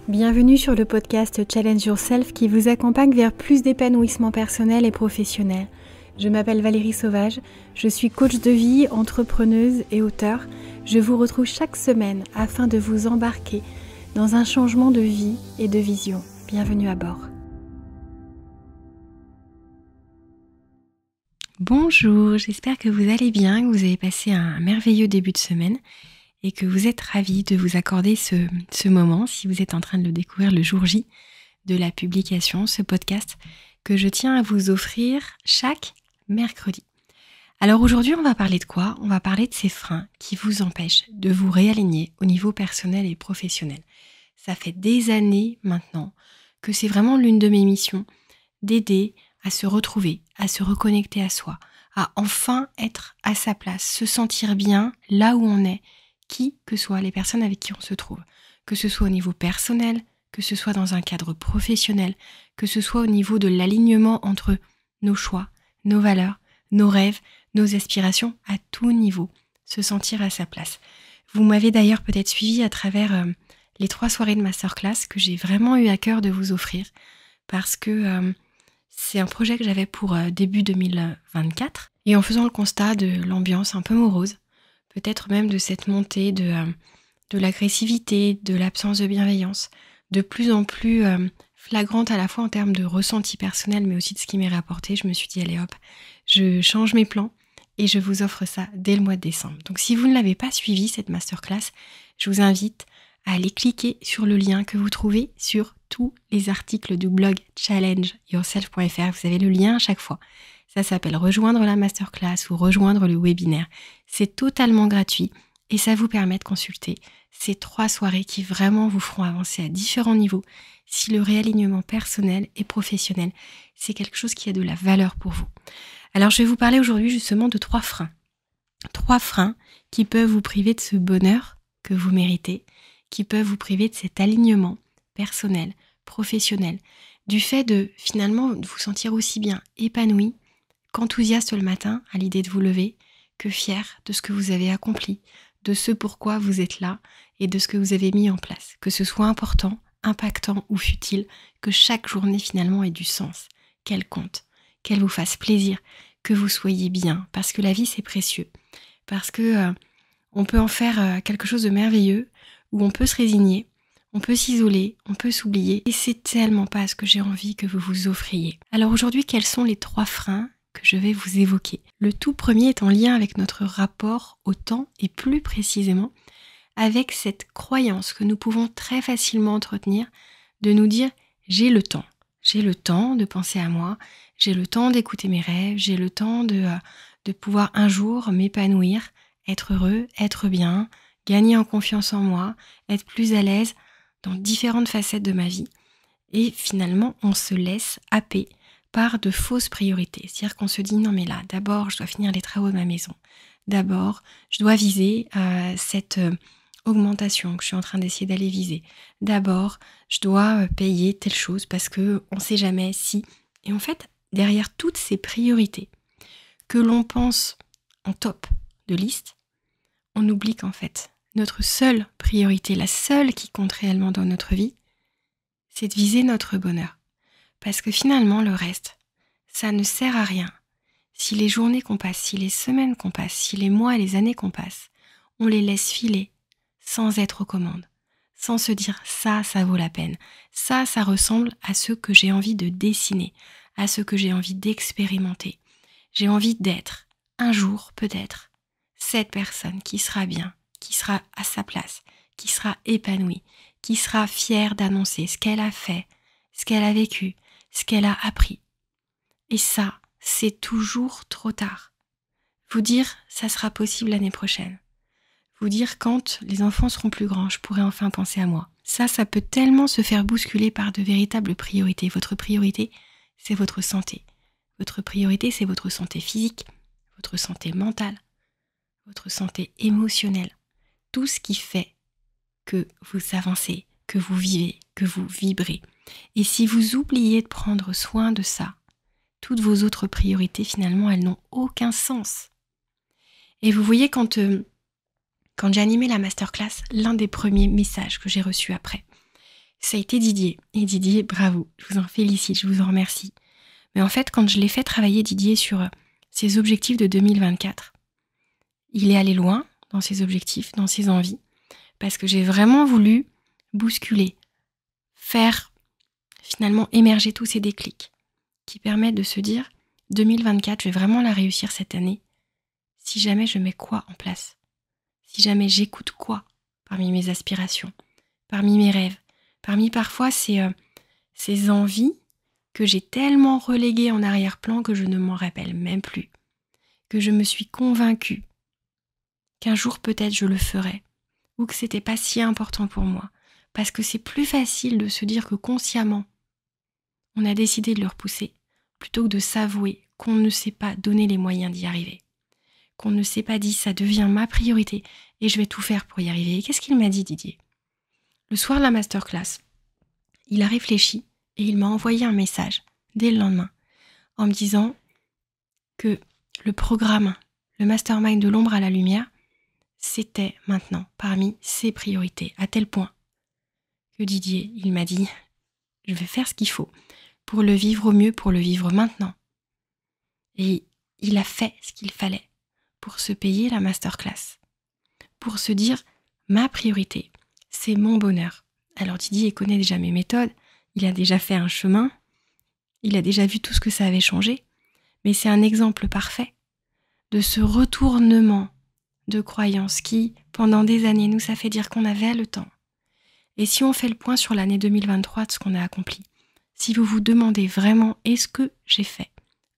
Bienvenue sur le podcast Challenge Yourself qui vous accompagne vers plus d'épanouissement personnel et professionnel. Je m'appelle Valérie Sauvage, je suis coach de vie, entrepreneuse et auteure. Je vous retrouve chaque semaine afin de vous embarquer dans un changement de vie et de vision. Bienvenue à bord. Bonjour, j'espère que vous allez bien, que vous avez passé un merveilleux début de semaine et que vous êtes ravis de vous accorder ce moment, si vous êtes en train de le découvrir le jour J de la publication, ce podcast que je tiens à vous offrir chaque mercredi. Alors aujourd'hui, on va parler de quoi ? On va parler de ces freins qui vous empêchent de vous réaligner au niveau personnel et professionnel. Ça fait des années maintenant que c'est vraiment l'une de mes missions d'aider à se retrouver, à se reconnecter à soi, à enfin être à sa place, se sentir bien là où on est, qui que soient les personnes avec qui on se trouve, que ce soit au niveau personnel, que ce soit dans un cadre professionnel, que ce soit au niveau de l'alignement entre nos choix, nos valeurs, nos rêves, nos aspirations, à tout niveau, se sentir à sa place. Vous m'avez d'ailleurs peut-être suivi à travers les 3 soirées de masterclass que j'ai vraiment eu à cœur de vous offrir, parce que c'est un projet que j'avais pour début 2024, et en faisant le constat de l'ambiance un peu morose, peut-être même de cette montée de l'agressivité, de l'absence de bienveillance, de plus en plus flagrante à la fois en termes de ressenti personnel, mais aussi de ce qui m'est rapporté, je me suis dit, allez hop, je change mes plans et je vous offre ça dès le mois de décembre. Donc si vous ne l'avez pas suivi, cette masterclass, je vous invite à aller cliquer sur le lien que vous trouvez sur tous les articles du blog challengeyourself.fr. Vous avez le lien à chaque fois. Ça s'appelle rejoindre la masterclass ou rejoindre le webinaire. C'est totalement gratuit et ça vous permet de consulter ces 3 soirées qui vraiment vous feront avancer à différents niveaux si le réalignement personnel et professionnel, c'est quelque chose qui a de la valeur pour vous. Alors je vais vous parler aujourd'hui justement de 3 freins. 3 freins qui peuvent vous priver de ce bonheur que vous méritez, qui peuvent vous priver de cet alignement personnel, professionnel, du fait de finalement vous sentir aussi bien épanoui qu'enthousiaste le matin à l'idée de vous lever, que fier de ce que vous avez accompli, de ce pourquoi vous êtes là et de ce que vous avez mis en place. Que ce soit important, impactant ou futile, que chaque journée finalement ait du sens, qu'elle compte, qu'elle vous fasse plaisir, que vous soyez bien, parce que la vie c'est précieux, parce que on peut en faire quelque chose de merveilleux, où on peut se résigner, on peut s'isoler, on peut s'oublier, et c'est tellement pas ce que j'ai envie que vous vous offriez. Alors aujourd'hui, quels sont les 3 freins que je vais vous évoquer? Le tout premier est en lien avec notre rapport au temps et plus précisément avec cette croyance que nous pouvons très facilement entretenir de nous dire « j'ai le temps de penser à moi, j'ai le temps d'écouter mes rêves, j'ai le temps de pouvoir un jour m'épanouir, être heureux, être bien, gagner en confiance en moi, être plus à l'aise dans différentes facettes de ma vie. » Et finalement, on se laisse happer par de fausses priorités. C'est-à-dire qu'on se dit, non mais là, d'abord, je dois finir les travaux de ma maison. D'abord, je dois viser cette augmentation que je suis en train d'essayer d'aller viser. D'abord, je dois payer telle chose parce qu'on ne sait jamais si. Et en fait, derrière toutes ces priorités que l'on pense en top de liste, on oublie qu'en fait, notre seule priorité, la seule qui compte réellement dans notre vie, c'est de viser notre bonheur. Parce que finalement, le reste, ça ne sert à rien. Si les journées qu'on passe, si les semaines qu'on passe, si les mois et les années qu'on passe, on les laisse filer sans être aux commandes, sans se dire ça vaut la peine. Ça ressemble à ce que j'ai envie de dessiner, à ce que j'ai envie d'expérimenter. J'ai envie d'être, un jour peut-être, cette personne qui sera bien, qui sera à sa place, qui sera épanouie, qui sera fière d'annoncer ce qu'elle a fait, ce qu'elle a vécu, ce qu'elle a appris. Et ça, c'est toujours trop tard. Vous dire, ça sera possible l'année prochaine. Vous dire, quand les enfants seront plus grands, je pourrai enfin penser à moi. Ça peut tellement se faire bousculer par de véritables priorités. Votre priorité, c'est votre santé. Votre priorité, c'est votre santé physique, votre santé mentale, votre santé émotionnelle. Tout ce qui fait que vous avancez, que vous vivez, que vous vibrez. Et si vous oubliez de prendre soin de ça, toutes vos autres priorités, finalement, elles n'ont aucun sens. Et vous voyez, quand j'ai animé la masterclass, l'un des premiers messages que j'ai reçus après, Ça a été Didier. Et Didier, bravo, je vous en félicite, je vous en remercie. Mais en fait, quand je l'ai fait travailler Didier sur ses objectifs de 2024, il est allé loin dans ses objectifs, dans ses envies, parce que j'ai vraiment voulu bousculer, faire finalement émerger tous ces déclics qui permettent de se dire 2024, je vais vraiment la réussir cette année si jamais je mets quoi en place, si jamais j'écoute quoi parmi mes aspirations, parmi mes rêves, parmi parfois ces envies que j'ai tellement reléguées en arrière-plan que je ne m'en rappelle même plus, que je me suis convaincue qu'un jour peut-être je le ferai, ou que c'était pas si important pour moi, parce que c'est plus facile de se dire que consciemment, on a décidé de le repousser, plutôt que de s'avouer qu'on ne s'est pas donné les moyens d'y arriver, qu'on ne s'est pas dit ça devient ma priorité et je vais tout faire pour y arriver. Et qu'est-ce qu'il m'a dit, Didier ? Le soir de la masterclass, il a réfléchi et il m'a envoyé un message dès le lendemain en me disant que le programme, le mastermind de l'ombre à la lumière, c'était maintenant parmi ses priorités, à tel point que Didier, il m'a dit « Je vais faire ce qu'il faut pour le vivre au mieux, pour le vivre maintenant. » Et il a fait ce qu'il fallait pour se payer la masterclass, pour se dire « Ma priorité, c'est mon bonheur. » Alors Didier connaît déjà mes méthodes, il a déjà fait un chemin, il a déjà vu tout ce que ça avait changé, mais c'est un exemple parfait de ce retournement de croyances qui, pendant des années, nous a fait dire qu'on avait le temps. Et si on fait le point sur l'année 2023 de ce qu'on a accompli, si vous vous demandez vraiment est-ce que j'ai fait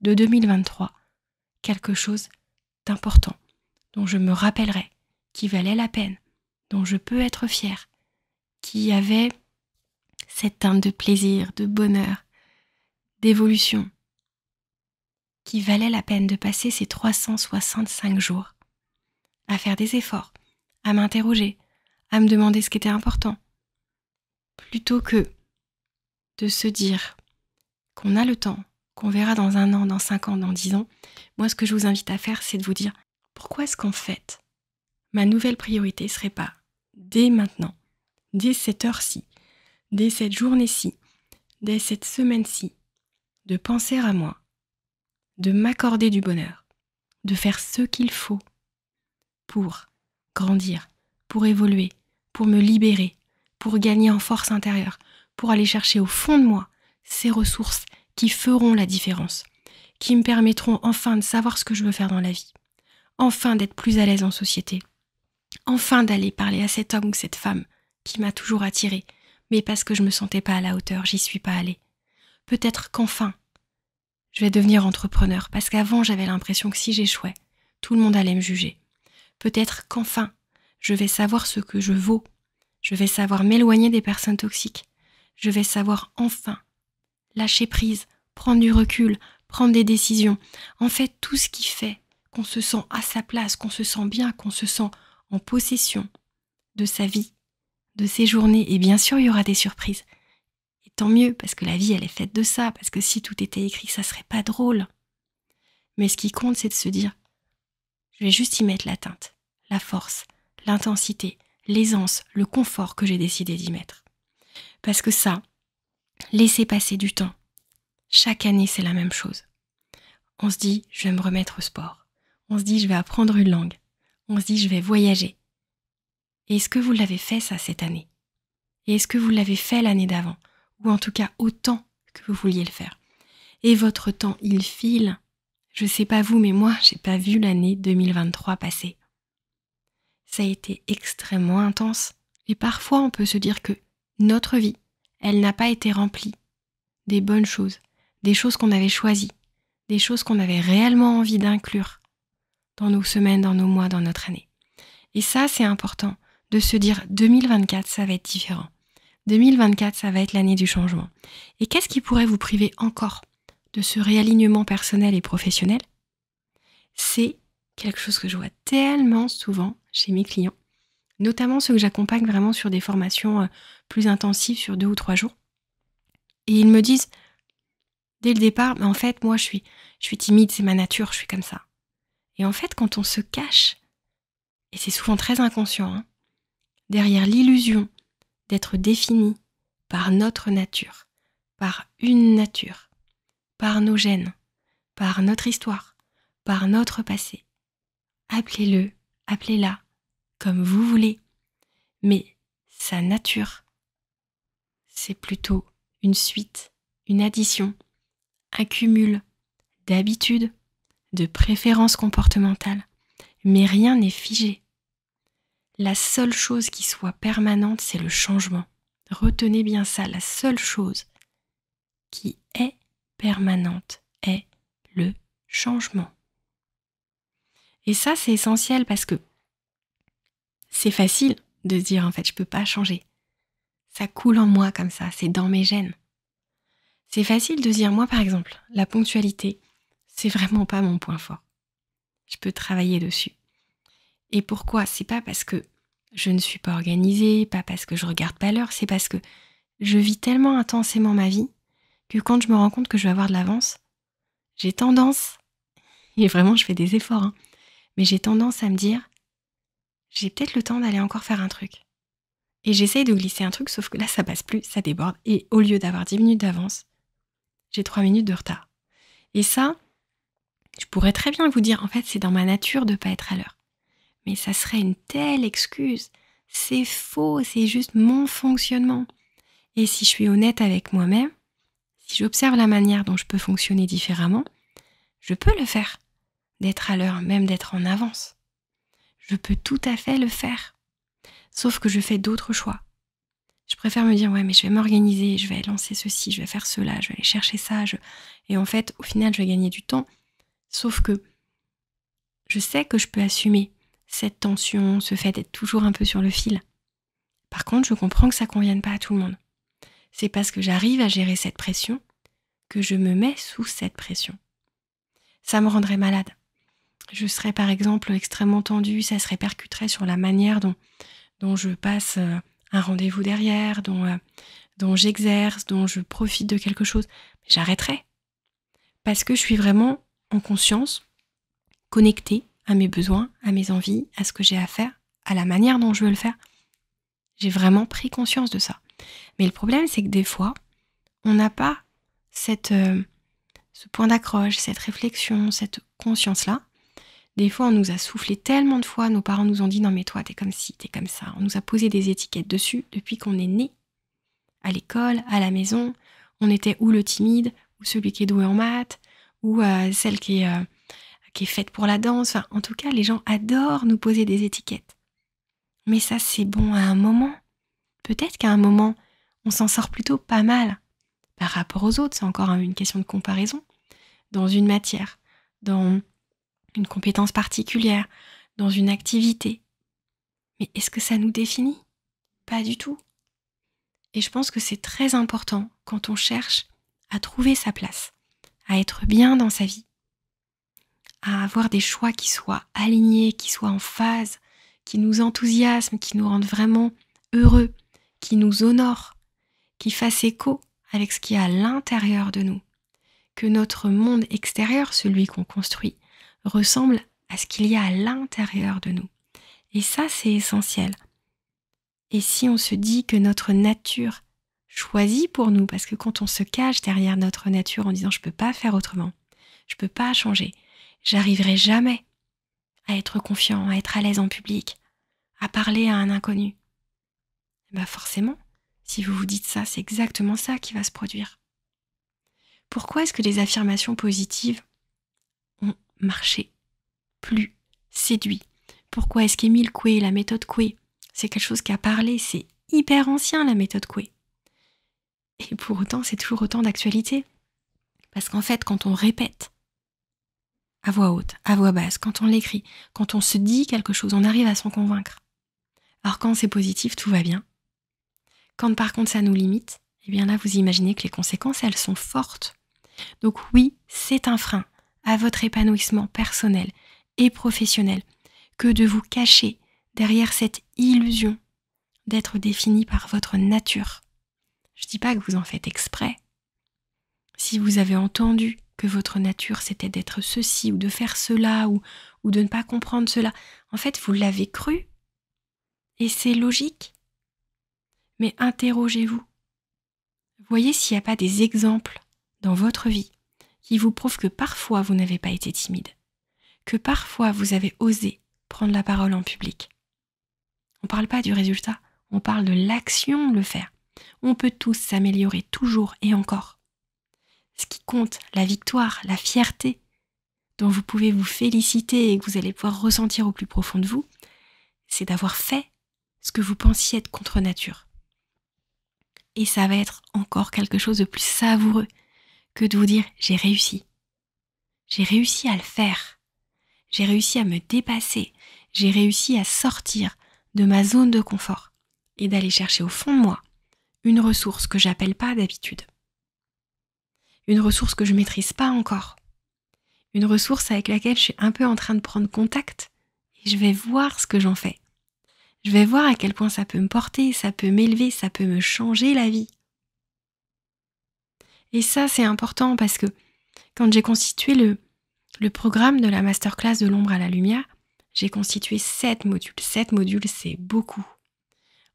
de 2023 quelque chose d'important, dont je me rappellerai, qui valait la peine, dont je peux être fière, qui avait cette teinte de plaisir, de bonheur, d'évolution, qui valait la peine de passer ces 365 jours à faire des efforts, à m'interroger, à me demander ce qui était important, plutôt que de se dire qu'on a le temps, qu'on verra dans 1 an, dans 5 ans, dans 10 ans. Moi, ce que je vous invite à faire, c'est de vous dire pourquoi est-ce qu'en fait, ma nouvelle priorité ne serait pas dès maintenant, dès cette heure-ci, dès cette journée-ci, dès cette semaine-ci, de penser à moi, de m'accorder du bonheur, de faire ce qu'il faut pour grandir, pour évoluer, pour me libérer, pour gagner en force intérieure, pour aller chercher au fond de moi ces ressources qui feront la différence, qui me permettront enfin de savoir ce que je veux faire dans la vie, enfin d'être plus à l'aise en société, enfin d'aller parler à cet homme ou cette femme qui m'a toujours attirée, mais parce que je me sentais pas à la hauteur, j'y suis pas allée. Peut-être qu'enfin, je vais devenir entrepreneur, parce qu'avant j'avais l'impression que si j'échouais, tout le monde allait me juger. Peut-être qu'enfin, je vais savoir ce que je vaux, je vais savoir m'éloigner des personnes toxiques, je vais savoir enfin lâcher prise, prendre du recul, prendre des décisions. En fait, tout ce qui fait qu'on se sent à sa place, qu'on se sent bien, qu'on se sent en possession de sa vie, de ses journées. Et bien sûr, il y aura des surprises. Et tant mieux, parce que la vie, elle est faite de ça, parce que si tout était écrit, ça serait pas drôle. Mais ce qui compte, c'est de se dire, je vais juste y mettre la teinte, la force, l'intensité, l'aisance, le confort que j'ai décidé d'y mettre. Parce que ça, laisser passer du temps. Chaque année, c'est la même chose. On se dit, je vais me remettre au sport. On se dit, je vais apprendre une langue. On se dit, je vais voyager. Et est-ce que vous l'avez fait ça cette année ? Et est-ce que vous l'avez fait l'année d'avant ? Ou en tout cas autant que vous vouliez le faire. Et votre temps, il file. Je sais pas vous, mais moi, j'ai pas vu l'année 2023 passer. Ça a été extrêmement intense. Et parfois, on peut se dire que notre vie, elle n'a pas été remplie des bonnes choses, des choses qu'on avait choisies, des choses qu'on avait réellement envie d'inclure dans nos semaines, dans nos mois, dans notre année. Et ça, c'est important de se dire 2024, ça va être différent. 2024, ça va être l'année du changement. Et qu'est-ce qui pourrait vous priver encore de ce réalignement personnel et professionnel ? C'est quelque chose que je vois tellement souvent chez mes clients, notamment ceux que j'accompagne vraiment sur des formations plus intensives sur 2 ou 3 jours. Et ils me disent, dès le départ, mais en fait, moi, je suis timide, c'est ma nature, je suis comme ça. Et en fait, quand on se cache, et c'est souvent très inconscient, derrière l'illusion d'être défini par notre nature, par une nature, par nos gènes, par notre histoire, par notre passé. Appelez-le, appelez-la, comme vous voulez, mais sa nature, c'est plutôt une suite, une addition, un cumul d'habitudes, de préférences comportementales, mais rien n'est figé. La seule chose qui soit permanente, c'est le changement. Retenez bien ça, la seule chose qui est permanente est le changement. Et ça, c'est essentiel parce que c'est facile de se dire, en fait, je peux pas changer. Ça coule en moi comme ça, c'est dans mes gènes. C'est facile de se dire, moi par exemple, la ponctualité, c'est vraiment pas mon point fort. Je peux travailler dessus. Et pourquoi ? C'est pas parce que je ne suis pas organisée, pas parce que je regarde pas l'heure, c'est parce que je vis tellement intensément ma vie que quand je me rends compte que je vais avoir de l'avance, j'ai tendance, et vraiment je fais des efforts, mais j'ai tendance à me dire, j'ai peut-être le temps d'aller encore faire un truc. Et j'essaye de glisser un truc, sauf que là ça passe plus, ça déborde. Et au lieu d'avoir 10 minutes d'avance, j'ai 3 minutes de retard. Et ça, je pourrais très bien vous dire, en fait c'est dans ma nature de pas être à l'heure. Mais ça serait une telle excuse. C'est faux, c'est juste mon fonctionnement. Et si je suis honnête avec moi-même, si j'observe la manière dont je peux fonctionner différemment, je peux le faire. D'être à l'heure, même d'être en avance. Je peux tout à fait le faire. Sauf que je fais d'autres choix. Je préfère me dire, ouais, mais je vais m'organiser, je vais lancer ceci, je vais faire cela, je vais aller chercher ça. Et en fait, au final, je vais gagner du temps. Sauf que je sais que je peux assumer cette tension, ce fait d'être toujours un peu sur le fil. Par contre, je comprends que ça ne convienne pas à tout le monde. C'est parce que j'arrive à gérer cette pression que je me mets sous cette pression. Ça me rendrait malade. Je serais par exemple extrêmement tendue, ça se répercuterait sur la manière dont je passe un rendez-vous derrière, dont j'exerce, dont je profite de quelque chose. J'arrêterais. Parce que je suis vraiment en conscience, connectée à mes besoins, à mes envies, à ce que j'ai à faire, à la manière dont je veux le faire. J'ai vraiment pris conscience de ça. Mais le problème, c'est que des fois, on n'a pas ce point d'accroche, cette réflexion, cette conscience-là. Des fois, on nous a soufflé tellement de fois, nos parents nous ont dit « Non mais toi, t'es comme ci, t'es comme ça ». On nous a posé des étiquettes dessus depuis qu'on est né. À l'école, à la maison, on était ou le timide, ou celui qui est doué en maths, ou celle qui est faite pour la danse. Enfin, en tout cas, les gens adorent nous poser des étiquettes. Mais ça, c'est bon à un moment. Peut-être qu'à un moment, on s'en sort plutôt pas mal. Par rapport aux autres, c'est encore une question de comparaison. Dans une matière, dans une compétence particulière, dans une activité. Mais est-ce que ça nous définit ? Pas du tout. Et je pense que c'est très important quand on cherche à trouver sa place, à être bien dans sa vie, à avoir des choix qui soient alignés, qui soient en phase, qui nous enthousiasment, qui nous rendent vraiment heureux, qui nous honorent, qui fassent écho avec ce qu'il y a à l'intérieur de nous. Que notre monde extérieur, celui qu'on construit, ressemble à ce qu'il y a à l'intérieur de nous. Et ça, c'est essentiel. Et si on se dit que notre nature choisit pour nous, parce que quand on se cache derrière notre nature en disant « je peux pas faire autrement, je peux pas changer, j'arriverai jamais à être confiant, à être à l'aise en public, à parler à un inconnu », ben forcément, si vous vous dites ça, c'est exactement ça qui va se produire. Pourquoi est-ce que les affirmations positives ont marché, plu, séduit ? Pourquoi est-ce qu'Émile Coué, la méthode Coué, c'est quelque chose qui a parlé, c'est hyper ancien la méthode Coué. Et pour autant, c'est toujours autant d'actualité. Parce qu'en fait, quand on répète à voix haute, à voix basse, quand on l'écrit, quand on se dit quelque chose, on arrive à s'en convaincre. Alors quand c'est positif, tout va bien. Quand par contre ça nous limite, eh bien là, vous imaginez que les conséquences, elles sont fortes. Donc oui, c'est un frein à votre épanouissement personnel et professionnel que de vous cacher derrière cette illusion d'être défini par votre nature. Je ne dis pas que vous en faites exprès. Si vous avez entendu que votre nature c'était d'être ceci ou de faire cela ou de ne pas comprendre cela, en fait vous l'avez cru et c'est logique. Mais interrogez-vous. Voyez s'il n'y a pas des exemples dans votre vie qui vous prouvent que parfois vous n'avez pas été timide, que parfois vous avez osé prendre la parole en public. On ne parle pas du résultat, on parle de l'action de le faire. On peut tous s'améliorer toujours et encore. Ce qui compte, la victoire, la fierté dont vous pouvez vous féliciter et que vous allez pouvoir ressentir au plus profond de vous, c'est d'avoir fait ce que vous pensiez être contre nature. Et ça va être encore quelque chose de plus savoureux que de vous dire « j'ai réussi ». J'ai réussi à le faire. J'ai réussi à me dépasser. J'ai réussi à sortir de ma zone de confort et d'aller chercher au fond de moi une ressource que j'appelle pas d'habitude. Une ressource que je maîtrise pas encore. Une ressource avec laquelle je suis un peu en train de prendre contact et je vais voir ce que j'en fais. Je vais voir à quel point ça peut me porter, ça peut m'élever, ça peut me changer la vie. Et ça, c'est important parce que quand j'ai constitué le programme de la masterclass de l'ombre à la lumière, j'ai constitué 7 modules. 7 modules, c'est beaucoup.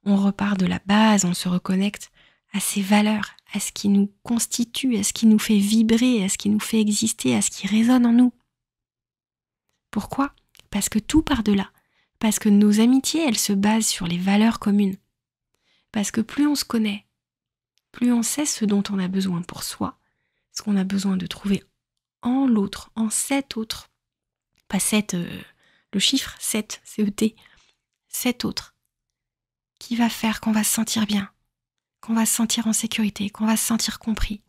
On repart de la base, on se reconnecte à ses valeurs, à ce qui nous constitue, à ce qui nous fait vibrer, à ce qui nous fait exister, à ce qui résonne en nous. Pourquoi ? Parce que tout part de là. Parce que nos amitiés, elles se basent sur les valeurs communes. Parce que plus on se connaît, plus on sait ce dont on a besoin pour soi, ce qu'on a besoin de trouver en l'autre, en cet autre. Pas 7, le chiffre 7, CET, cet autre, qui va faire qu'on va se sentir bien, qu'on va se sentir en sécurité, qu'on va se sentir compris,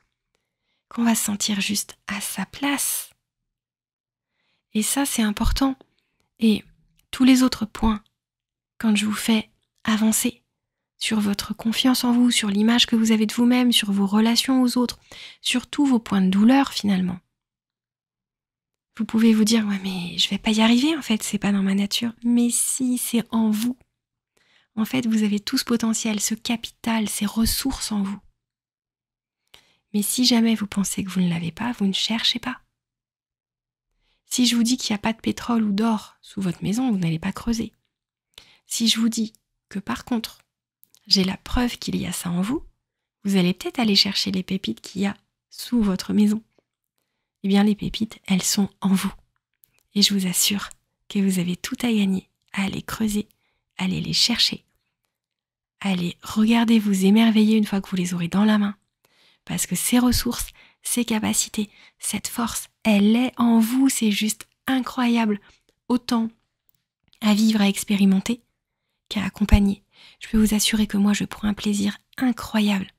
qu'on va se sentir juste à sa place. Et ça, c'est important. Et tous les autres points, quand je vous fais avancer sur votre confiance en vous, sur l'image que vous avez de vous-même, sur vos relations aux autres, sur tous vos points de douleur finalement. Vous pouvez vous dire « ouais mais je vais pas y arriver en fait, c'est pas dans ma nature ». Mais si, c'est en vous. En fait, vous avez tout ce potentiel, ce capital, ces ressources en vous. Mais si jamais vous pensez que vous ne l'avez pas, vous ne cherchez pas. Si je vous dis qu'il n'y a pas de pétrole ou d'or sous votre maison, vous n'allez pas creuser. Si je vous dis que par contre, j'ai la preuve qu'il y a ça en vous, vous allez peut-être aller chercher les pépites qu'il y a sous votre maison. Eh bien, les pépites, elles sont en vous. Et je vous assure que vous avez tout à gagner à aller creuser, à aller les chercher, à aller regarder, vous émerveiller une fois que vous les aurez dans la main. Parce que ces ressources, ces capacités, cette force, elle est en vous, c'est juste incroyable. Autant à vivre, à expérimenter qu'à accompagner. Je peux vous assurer que moi, je prends un plaisir incroyable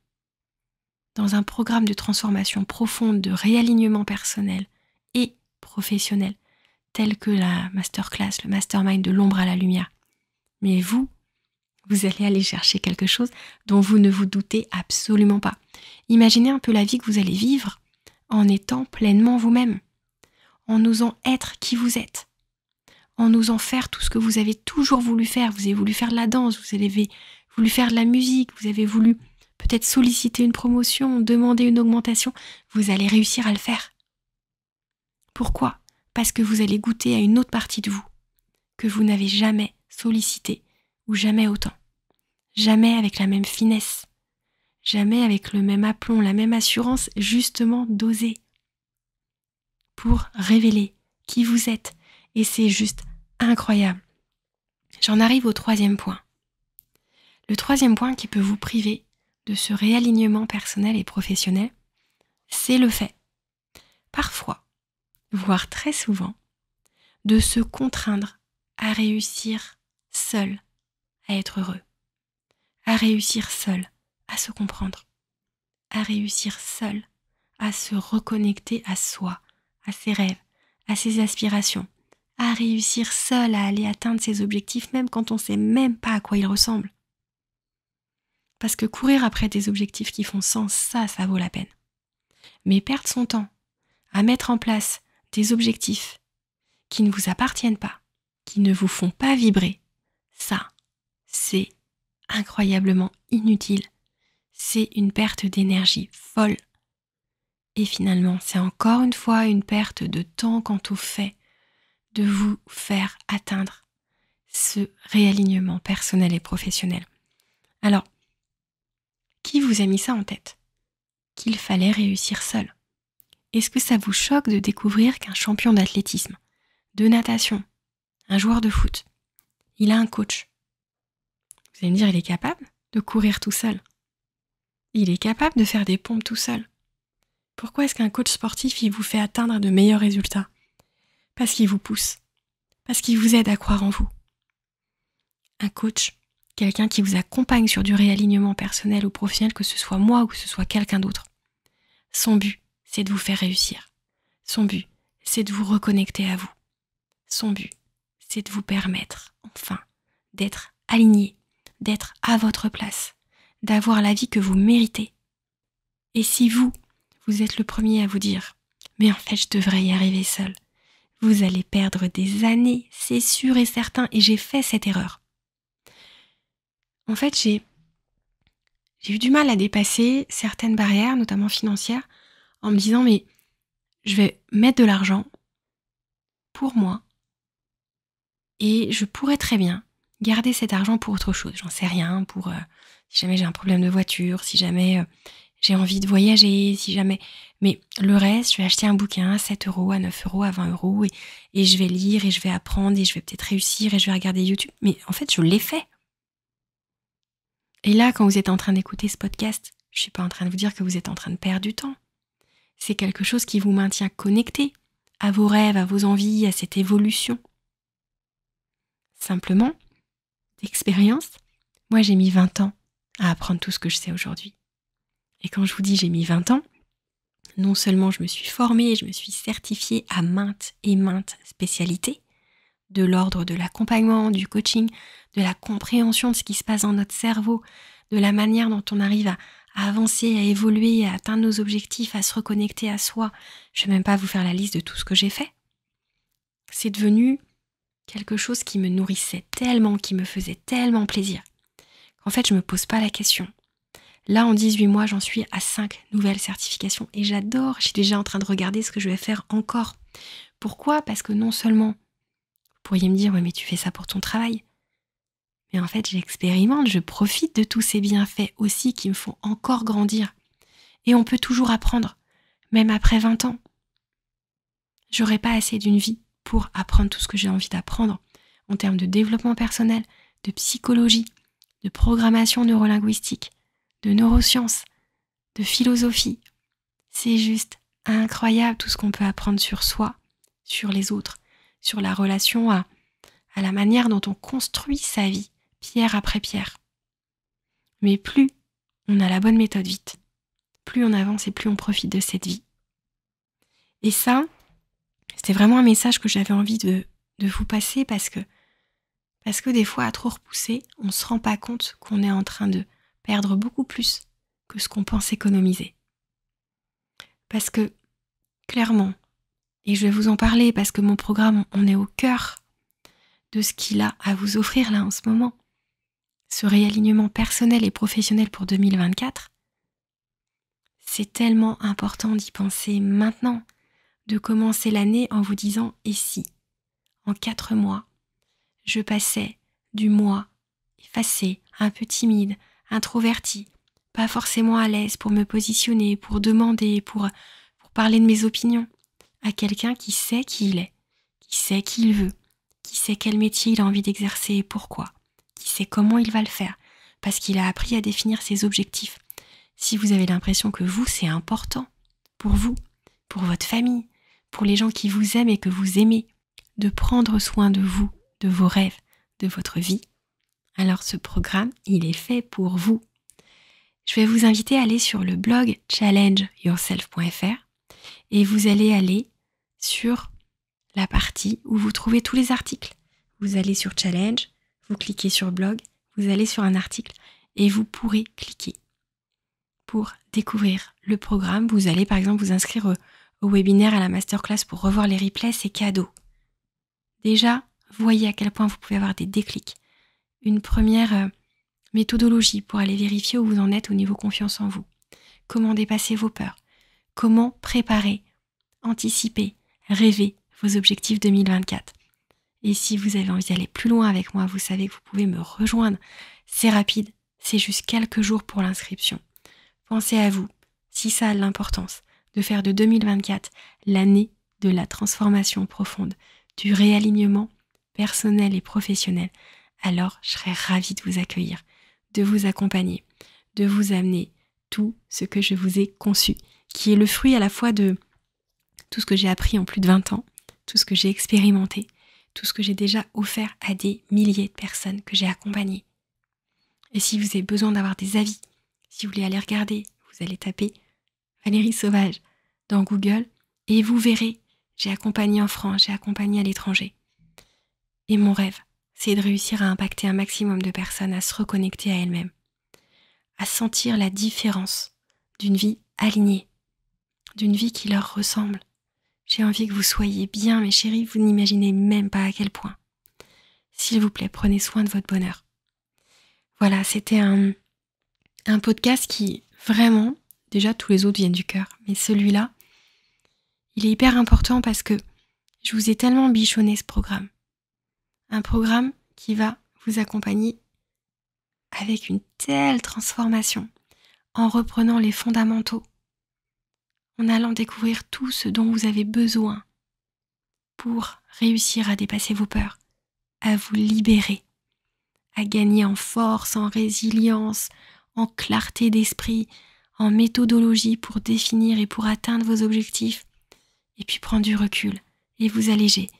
dans un programme de transformation profonde, de réalignement personnel et professionnel, tel que la masterclass, le mastermind de l'ombre à la lumière. Mais vous allez aller chercher quelque chose dont vous ne vous doutez absolument pas. Imaginez un peu la vie que vous allez vivre en étant pleinement vous-même, en osant être qui vous êtes, en osant faire tout ce que vous avez toujours voulu faire. Vous avez voulu faire de la danse, vous avez voulu faire de la musique, vous avez voulu peut-être solliciter une promotion, demander une augmentation. Vous allez réussir à le faire. Pourquoi ? Parce que vous allez goûter à une autre partie de vous que vous n'avez jamais sollicitée ou jamais autant. Jamais avec la même finesse. Jamais avec le même aplomb, la même assurance, justement d'oser. Pour révéler qui vous êtes. Et c'est juste incroyable. J'en arrive au 3e point. Le 3e point qui peut vous priver de ce réalignement personnel et professionnel, c'est le fait, parfois, voire très souvent, de se contraindre à réussir seul à être heureux, à réussir seul à se comprendre, à réussir seul à se reconnecter à soi, à ses rêves, à ses aspirations, à réussir seul à aller atteindre ses objectifs même quand on ne sait même pas à quoi ils ressemblent. Parce que courir après des objectifs qui font sens, ça vaut la peine. Mais perdre son temps à mettre en place des objectifs qui ne vous appartiennent pas, qui ne vous font pas vibrer, ça, c'est incroyablement inutile. C'est une perte d'énergie folle. Et finalement, c'est encore une fois une perte de temps quant au fait de vous faire atteindre ce réalignement personnel et professionnel. Alors, qui vous a mis ça en tête ? qu'il fallait réussir seul? Est-ce que ça vous choque de découvrir qu'un champion d'athlétisme, de natation, un joueur de foot, il a un coach? Vous allez me dire, il est capable de courir tout seul. Il est capable de faire des pompes tout seul. Pourquoi est-ce qu'un coach sportif, il vous fait atteindre de meilleurs résultats? Parce qu'il vous pousse. Parce qu'il vous aide à croire en vous. Un coach, quelqu'un qui vous accompagne sur du réalignement personnel ou professionnel, que ce soit moi ou que ce soit quelqu'un d'autre. Son but, c'est de vous faire réussir. Son but, c'est de vous reconnecter à vous. Son but, c'est de vous permettre, enfin, d'être aligné, d'être à votre place, d'avoir la vie que vous méritez. Et si vous êtes le premier à vous dire « Mais en fait, je devrais y arriver seul », vous allez perdre des années, c'est sûr et certain, et j'ai fait cette erreur. En fait, j'ai eu du mal à dépasser certaines barrières, notamment financières, en me disant « Mais je vais mettre de l'argent pour moi et je pourrais très bien garder cet argent pour autre chose. J'en sais rien, pour si jamais j'ai un problème de voiture, si jamais j'ai envie de voyager, si jamais... Mais le reste, je vais acheter un bouquin à 7 euros, à 9 euros, à 20 euros et je vais lire et je vais apprendre et je vais peut-être réussir et je vais regarder YouTube. Mais en fait, je l'ai fait. Et là, quand vous êtes en train d'écouter ce podcast, je ne suis pas en train de vous dire que vous êtes en train de perdre du temps. C'est quelque chose qui vous maintient connecté à vos rêves, à vos envies, à cette évolution. Simplement, d'expérience, moi j'ai mis 20 ans à apprendre tout ce que je sais aujourd'hui. Et quand je vous dis j'ai mis 20 ans, non seulement je me suis formée, je me suis certifiée à maintes et maintes spécialités, de l'ordre de l'accompagnement, du coaching, de la compréhension de ce qui se passe dans notre cerveau, de la manière dont on arrive à avancer, à évoluer, à atteindre nos objectifs, à se reconnecter à soi. Je ne vais même pas vous faire la liste de tout ce que j'ai fait. C'est devenu quelque chose qui me nourrissait tellement, qui me faisait tellement plaisir, qu'en fait je ne me pose pas la question. Là, en 18 mois, j'en suis à 5 nouvelles certifications et j'adore. Je suis déjà en train de regarder ce que je vais faire encore. Pourquoi ? Parce que non seulement, vous pourriez me dire, ouais, mais tu fais ça pour ton travail. Mais en fait, j'expérimente, je profite de tous ces bienfaits aussi qui me font encore grandir. Et on peut toujours apprendre, même après 20 ans. J'aurais pas assez d'une vie pour apprendre tout ce que j'ai envie d'apprendre en termes de développement personnel, de psychologie, de programmation neurolinguistique, de neurosciences, de philosophie. C'est juste incroyable tout ce qu'on peut apprendre sur soi, sur les autres, sur la relation à la manière dont on construit sa vie, pierre après pierre. Mais plus on a la bonne méthode vite, plus on avance et plus on profite de cette vie. Et ça, c'était vraiment un message que j'avais envie de vous passer parce que des fois, à trop repousser, on ne se rend pas compte qu'on est en train de perdre beaucoup plus que ce qu'on pense économiser. Parce que, clairement, et je vais vous en parler parce que mon programme, on est au cœur de ce qu'il a à vous offrir là en ce moment, ce réalignement personnel et professionnel pour 2024, c'est tellement important d'y penser maintenant, de commencer l'année en vous disant « et si, en 4 mois, je passais du moi effacé, un peu timide, introverti, pas forcément à l'aise pour me positionner, pour demander, pour parler de mes opinions, à quelqu'un qui sait qui il est, qui sait qui il veut, qui sait quel métier il a envie d'exercer et pourquoi, qui sait comment il va le faire, parce qu'il a appris à définir ses objectifs. Si vous avez l'impression que vous, c'est important, pour vous, pour votre famille, pour les gens qui vous aiment et que vous aimez, de prendre soin de vous, de vos rêves, de votre vie, alors ce programme, il est fait pour vous. Je vais vous inviter à aller sur le blog challengeyourself.fr et vous allez aller sur la partie où vous trouvez tous les articles. Vous allez sur Challenge, vous cliquez sur blog, vous allez sur un article et vous pourrez cliquer pour découvrir le programme. Vous allez par exemple vous inscrire au webinaire, à la masterclass pour revoir les replays, c'est cadeau. Déjà, voyez à quel point vous pouvez avoir des déclics. Une première méthodologie pour aller vérifier où vous en êtes au niveau confiance en vous. Comment dépasser vos peurs. Comment préparer, anticiper, rêver vos objectifs 2024. Et si vous avez envie d'aller plus loin avec moi, vous savez que vous pouvez me rejoindre. C'est rapide, c'est juste quelques jours pour l'inscription. Pensez à vous. si ça a l'importance de faire de 2024 l'année de la transformation profonde, du réalignement personnel et professionnel, alors je serais ravie de vous accueillir, de vous accompagner, de vous amener tout ce que je vous ai conçu, qui est le fruit à la fois de tout ce que j'ai appris en plus de 20 ans, tout ce que j'ai expérimenté, tout ce que j'ai déjà offert à des milliers de personnes que j'ai accompagnées. Et si vous avez besoin d'avoir des avis, si vous voulez aller regarder, vous allez taper Valérie Sauvage dans Google et vous verrez, j'ai accompagné en France, j'ai accompagné à l'étranger. Et mon rêve, c'est de réussir à impacter un maximum de personnes à se reconnecter à elles-mêmes, à sentir la différence d'une vie alignée, d'une vie qui leur ressemble. J'ai envie que vous soyez bien, mes chéris, vous n'imaginez même pas à quel point. S'il vous plaît, prenez soin de votre bonheur. Voilà, c'était un podcast qui, vraiment, déjà tous les autres viennent du cœur, mais celui-là, il est hyper important parce que je vous ai tellement bichonné ce programme. Un programme qui va vous accompagner avec une telle transformation, en reprenant les fondamentaux, en allant découvrir tout ce dont vous avez besoin pour réussir à dépasser vos peurs, à vous libérer, à gagner en force, en résilience, en clarté d'esprit, en méthodologie pour définir et pour atteindre vos objectifs, et puis prendre du recul et vous alléger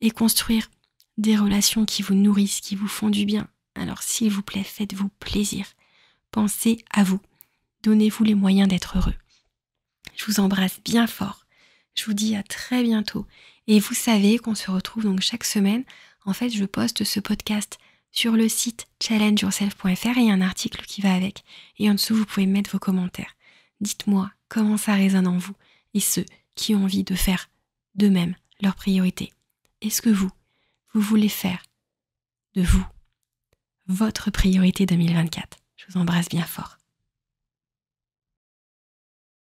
et construire des relations qui vous nourrissent, qui vous font du bien. Alors s'il vous plaît, faites-vous plaisir. Pensez à vous. Donnez-vous les moyens d'être heureux. Je vous embrasse bien fort. Je vous dis à très bientôt. Et vous savez qu'on se retrouve donc chaque semaine. En fait, je poste ce podcast sur le site challengeyourself.fr et il y a un article qui va avec. Et en dessous, vous pouvez mettre vos commentaires. Dites-moi comment ça résonne en vous et ceux qui ont envie de faire d'eux-mêmes leur priorité. Est-ce que vous voulez faire de vous votre priorité 2024 ? Je vous embrasse bien fort.